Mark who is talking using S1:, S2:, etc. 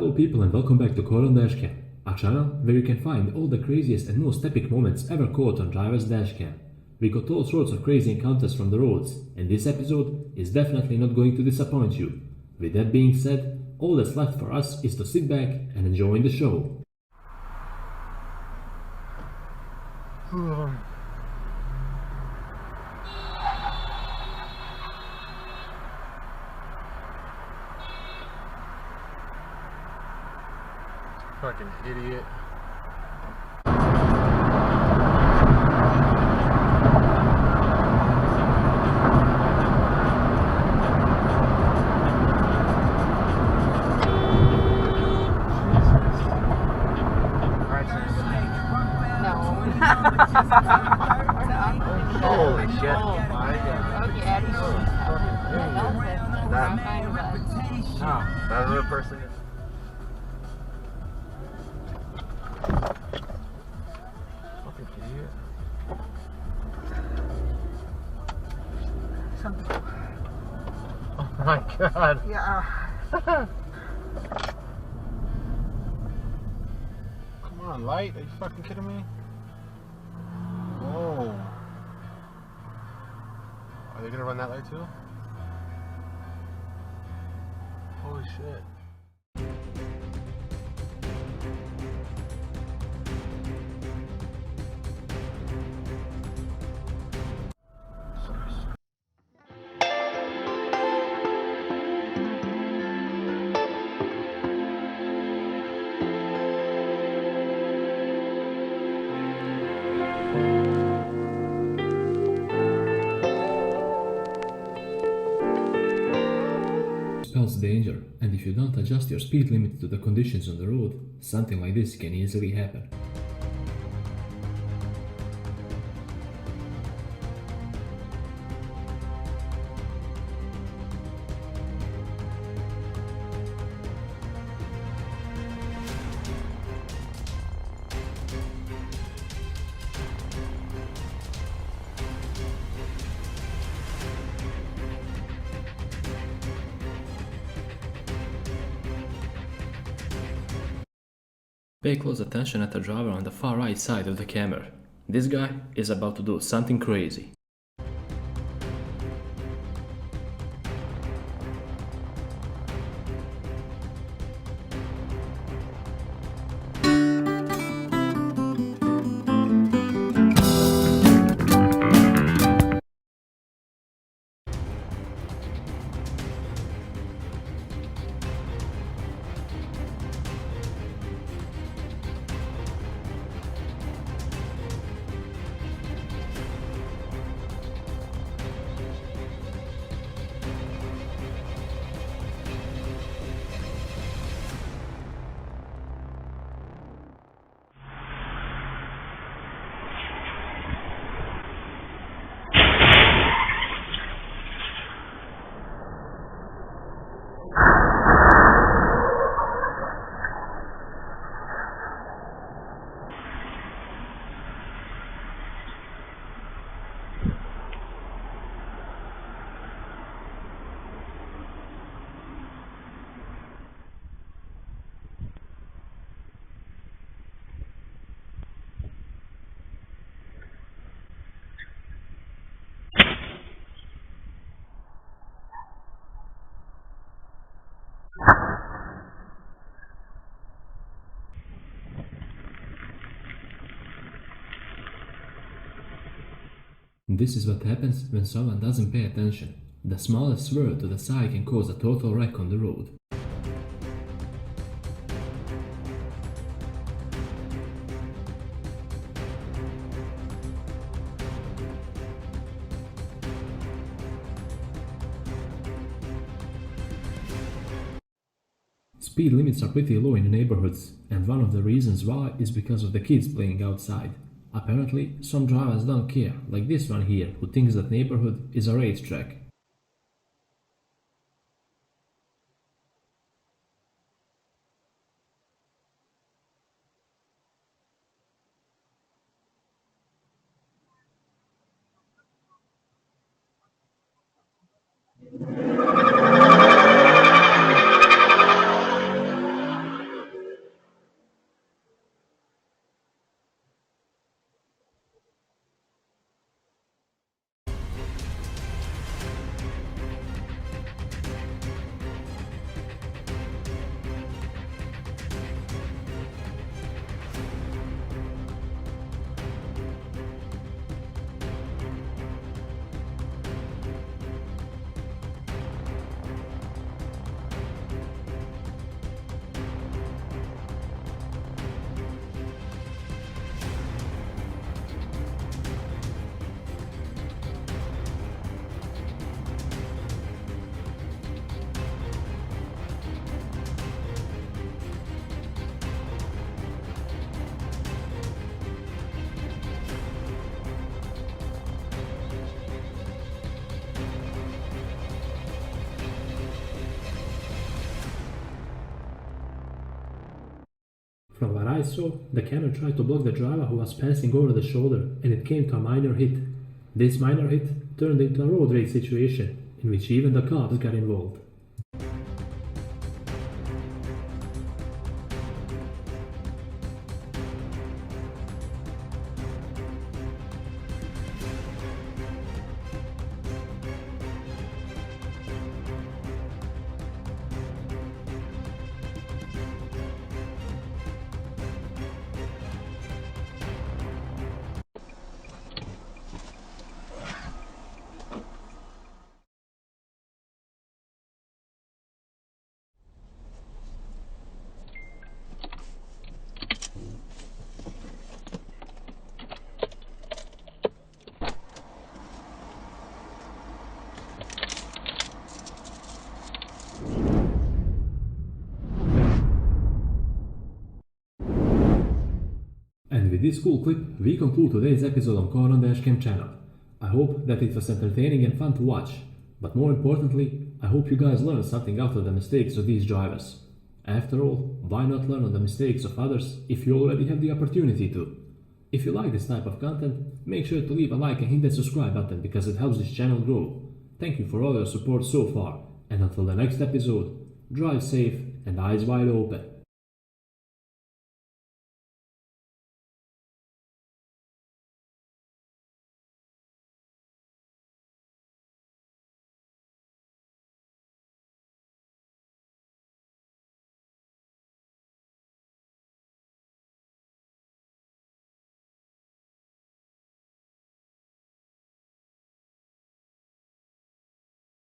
S1: Hello people and welcome back to DashCam, a channel where you can find all the craziest and most epic moments ever caught on driver's dashcam. We got all sorts of crazy encounters from the roads, and this episode is definitely not going to disappoint you. With that being said, all that's left for us is to sit back and enjoy the show.
S2: Fucking idiot. Holy shit. Oh my god.
S3: Okay,
S2: That other person is. Fucking idiot. Oh my god.
S3: Yeah.
S2: Come on, light. Are you fucking kidding me? Whoa. Are they gonna run that light too? Holy shit.
S1: Spells danger, and if you don't adjust your speed limit to the conditions on the road, something like this can easily happen. Pay close attention at the driver on the far right side of the camera. This guy is about to do something crazy. This is what happens when someone doesn't pay attention. The smallest swerve to the side can cause a total wreck on the road. Speed limits are pretty low in the neighborhoods, and one of the reasons why is because of the kids playing outside. Apparently, some drivers don't care, like this one here, who thinks that neighborhood is a racetrack. From what I saw, the camera tried to block the driver who was passing over the shoulder, and it came to a minor hit. This minor hit turned into a road rage situation, in which even the cops got involved. And with this cool clip, we conclude today's episode on Car on Dashcam channel. I hope that it was entertaining and fun to watch, but more importantly, I hope you guys learned something out of the mistakes of these drivers. After all, why not learn on the mistakes of others if you already have the opportunity to? If you like this type of content, make sure to leave a like and hit that subscribe button because it helps this channel grow. Thank you for all your support so far, and until the next episode, drive safe and eyes wide open.